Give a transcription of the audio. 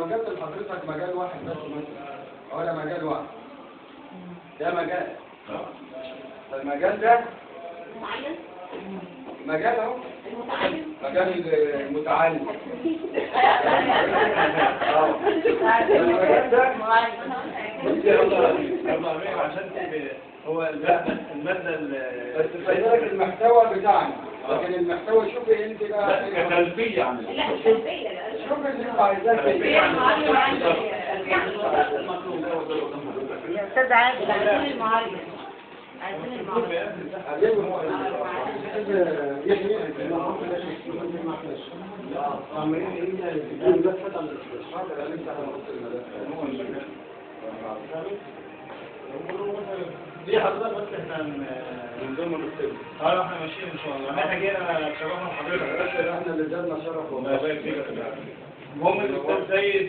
لو جبت لحضرتك مجال واحد بس مثلا، ولا مجال واحد، ده مجال، فالمجال ده معين، مجال اهو، المتعلم، مجال المتعلم. المجال ده عشان هو المادة بس خلي بالك المحتوى بتاعنا، لكن المحتوى شوفي انت بقى كتلبية يعني. لا التلبية، لا شوفي اللي انت عايزاه فيه. يا أستاذ عادل، عايزين المعلم، عايزين المعلم. دي حضرتك بس احنا من ضمن الطب. احنا ماشيين ان شاء الله. احنا جينا شرفنا حضرتك. احنا اللي جالنا شرف والله. الله يبارك فيك. المهم الاستاذ سيد